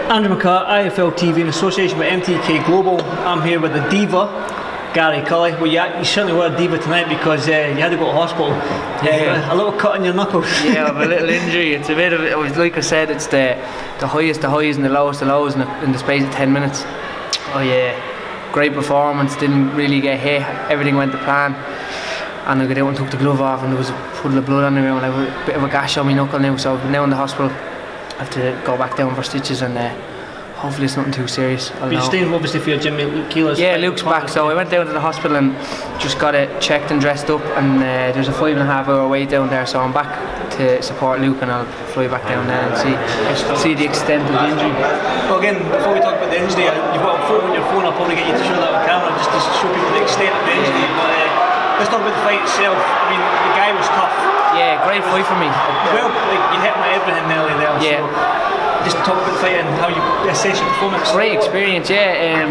Andrew McCART, IFL TV in association with MTK Global. I'm here with the Diva, Gary Cully. Well, you certainly were a diva tonight because you had to go to hospital. A little cut on your knuckles. Yeah, I have a little injury. It's a bit of, it was like I said, it's the highest of highs and the lowest of lows in the space of 10 minutes. Oh yeah, great performance, didn't really get hit, everything went to plan. And I got out and took the glove off and there was a puddle of blood on me and I have a bit of a gash on my knuckle now, so I'm now in the hospital. I have to go back down for stitches and hopefully it's nothing too serious. But you're staying obviously for your gym mate Luke Keeler's. Yeah, Luke's back, so I went down to the hospital and just got it checked and dressed up, and there's a 5.5 hour wait down there, so I'm back to support Luke and I'll fly back down there and see the extent of the injury. Well, again, before we talk about the injury, you've got a photo on your phone. I'll probably get you to show that on camera just to show people the extent of the injury. But let's talk about the fight itself. I mean, the guy was tough. Yeah, great fight for me. Well, like, you hit my everything nearly there. Yeah. So just talk about the fight and how you assess your performance. Great experience, yeah.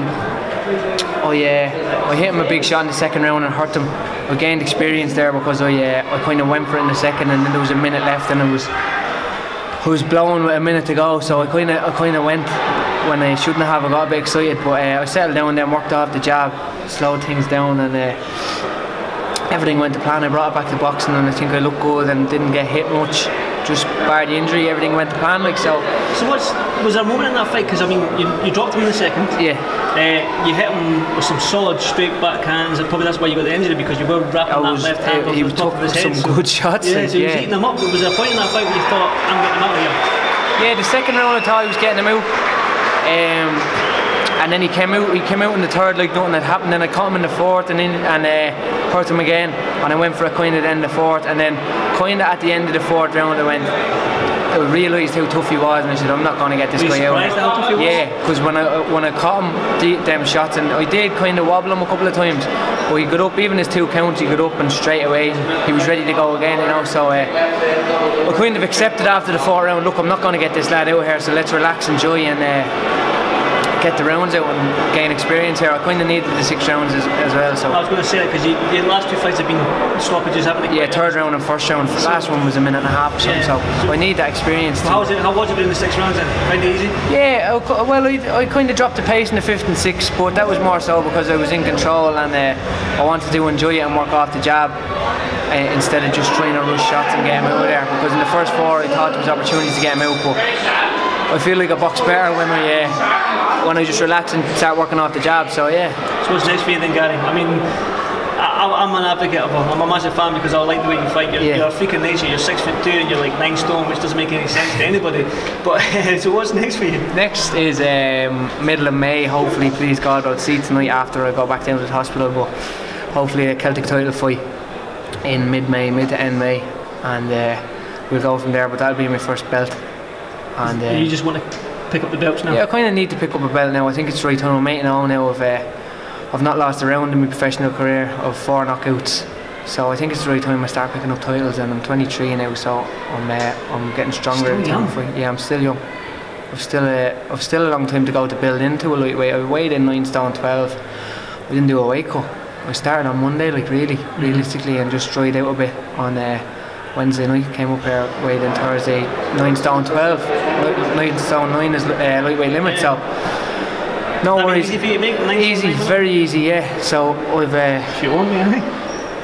Oh yeah, I hit him a big shot in the second round and hurt him. I gained experience there because I kind of went for it in the second, and then there was a minute left and I was blowing with a minute to go, so I kind of went when I shouldn't have. I got a bit excited, but I settled down and then worked off the jab, slowed things down, and everything went to plan. I brought it back to boxing and I think I looked good and didn't get hit much. Just bar the injury, everything went to plan, like so. So was there a moment in that fight, because I mean you dropped him in the second. Yeah. You hit him with some solid straight backhands, and probably that's why you got the injury, because you were wrapping that left hand he off the top of his head. Some good shots. Yeah, so he was eating them up. But was there a point in that fight where you thought, I'm getting him out of here? Yeah, the second round I thought he was getting him out. And then he came out in the third like nothing had happened. Then I caught him in the fourth and hurt him again, and I went for a kind of then the fourth, and then kind of at the end of the fourth round I realised how tough he was, and I said, I'm not going to get this guy out. Were you surprised how tough he was? Yeah, because when I caught him them shots, and I did kind of wobble him a couple of times, but he got up, even his 2 counts, he got up and straight away he was ready to go again, you know. So I kind of accepted after the fourth round, look, I'm not going to get this lad out here, so let's relax, enjoy, and get the rounds out and gain experience here. I kind of needed the 6 rounds as well. So I was going to say that because your last 2 fights have been stoppages, haven't they? Yeah, third round and first round. The last one was a minute and a half or something. Yeah. So I need that experience. How was it in the 6 rounds then? Find it easy? Yeah, well I kind of dropped the pace in the 5th and 6th, but that was more so because I was in control and I wanted to enjoy it and work off the jab instead of just trying to rush shots and get him out of there. Because in the first 4 I thought there was opportunities to get him out, but I feel like I box better when I just relax and start working off the jab. So yeah. So what's next for you then, Gary? I mean, I'm an advocate of I'm a massive fan because I like the way you fight. You're a freak of nature. You're 6'2" and you're like 9 stone, which doesn't make any sense to anybody. But so what's next for you? Next is middle of May. Hopefully, please God, I'll see tonight after I go back down to the hospital. But hopefully a Celtic title fight in mid to end May, and we'll go from there. But that'll be my first belt. And you just want to pick up the belts now? Yeah, I kind of need to pick up a belt now. I think it's the right time. I'm 8-0 now. I've not lost a round in my professional career of 4 knockouts, so I think it's the right time I start picking up titles. And I'm 23 now, so I'm getting stronger every time I fight. Yeah, I'm still young. I've still a long time to go to build into a lightweight. I weighed in 9 stone 12. I didn't do a weight cut. I started on Monday, like realistically, and just dried out a bit on Wednesday night. Came up here, weighed in Thursday, 9 stone 12. 9 stone 9 is lightweight limit, so no worries. Easy for you to make? Easy, very easy, yeah. So if you want me, I think.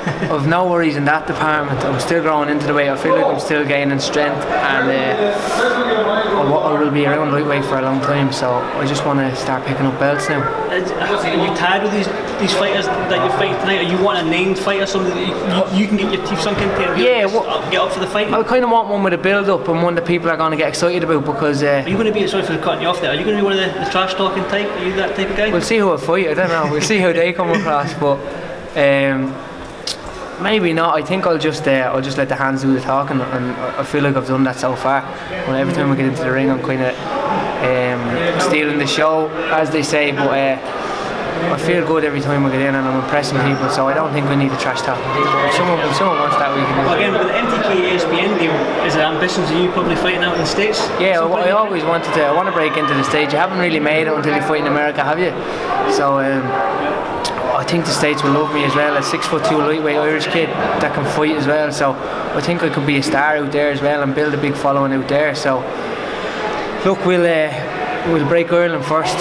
I've no worries in that department. I'm still growing into the weight. I feel like I'm still gaining strength, and I will be around lightweight for a long time. So I just want to start picking up belts now. Are you tired with these fighters that you're fighting tonight? Are you want a named fighter, something that you can get your teeth sunk into? Yeah, get up for the fight. I kind of want one with a build up and one that people are going to get excited about, because. Are you going to be, sorry for cutting you off there, are you going to be one of the trash talking type? Are you that type of guy? We'll see who I fight. I don't know. We'll see how they come across, but. Maybe not. I think I'll just let the hands do the talking, and I feel like I've done that so far. Well, every time I get into the ring, I'm kind of stealing the show, as they say. But I feel good every time I get in, and I'm impressing people. So I don't think we need to trash talk. If someone wants that, we can do it. Well, again, with the MTK ESPN deal, is there ambitions of you probably fighting out in the States? Yeah, I always wanted to. I want to break into the States. You haven't really made it until you fight in America, have you? So. I think the States will love me as well. A 6'2" lightweight Irish kid that can fight as well. So I think I could be a star out there as well and build a big following out there. So look, we'll we'll break Ireland first.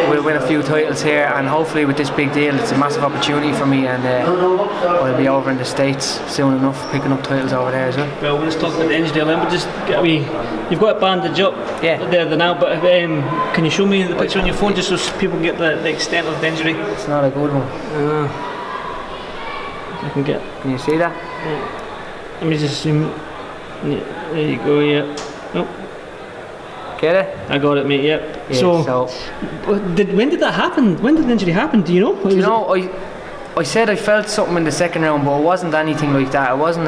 We'll win a few titles here, and hopefully with this big deal, it's a massive opportunity for me, and I'll be over in the States soon enough, picking up titles over there as well. Well, let's talk about the injury then, but just, you've got a bandage up there now, but can you show me the picture on your phone just so people can get the extent of the injury? It's not a good one. I can get. Can you see that? Let me just zoom. Yeah, there you go, yeah. Oh. Get it? I got it, mate, yep. Yeah, so when did that happen? When did the injury happen? Do you know? Do you know, I said I felt something in the second round, but it wasn't anything like that. It wasn't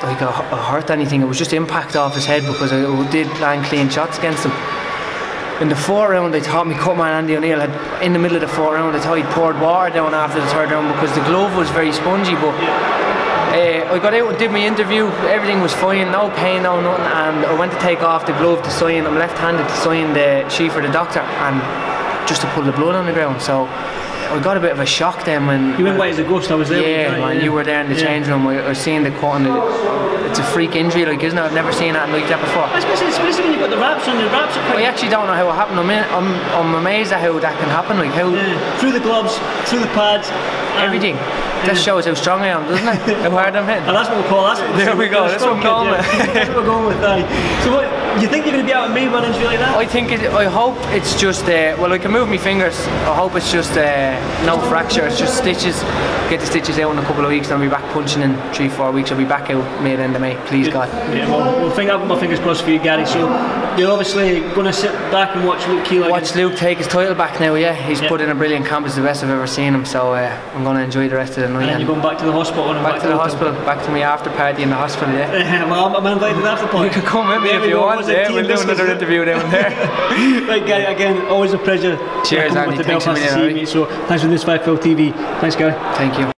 like a hurt anything. It was just impact off his head because I did land clean shots against him. In the fourth round, I thought my cut man Andy O'Neill had, in the middle of the fourth round, I thought he'd poured water down after the third round because the glove was very spongy, but I got out and did my interview, everything was fine, no pain, no nothing, and I went to take off the glove to sign, I'm left-handed, to sign the sheet for the doctor, and just to pull the blood on the ground, so I got a bit of a shock then when... You went white as a ghost, I was there. Yeah, man, you were there in the change room, I was seeing the cut, and it's a freak injury, like, isn't it? I've never seen that like that before. Especially when you've got the wraps on, your wraps are quite... I actually don't know how it happened, I'm amazed at how that can happen, like how... Through the gloves, through the pads... Everything. That shows how strong I am, doesn't it? How hard I'm hitting. And that's what we call. There we go. That's what I'm going with. That's what we're going with. So, what you think you're going to be able to make one injury like that? I hope it's just. Well, I can move my fingers. I hope it's just no fracture. It's just stitches. Get the stitches out in a couple of weeks, and I'll be back punching in 3-4 weeks. I'll be back out mid-end of May. Please God. Yeah. Well, I've got my fingers crossed for you, Gary. So you're obviously going to sit back and watch Luke Keeler. Watch Luke take his title back now. Yeah, he's put in a brilliant camp. It's the best I've ever seen him. So I'm going to enjoy the rest of the night. And then you're going back to the hospital. Back to the hospital, back to my after party in the hospital, yeah. Well, I'm invited to the after party. You can come with me if you want, yeah. We'll do another interview down there. Right, Gary, again, always a pleasure. Cheers, Andy. Thanks a million. So, thanks for this 5 TV. Thanks, Gary. Thank you.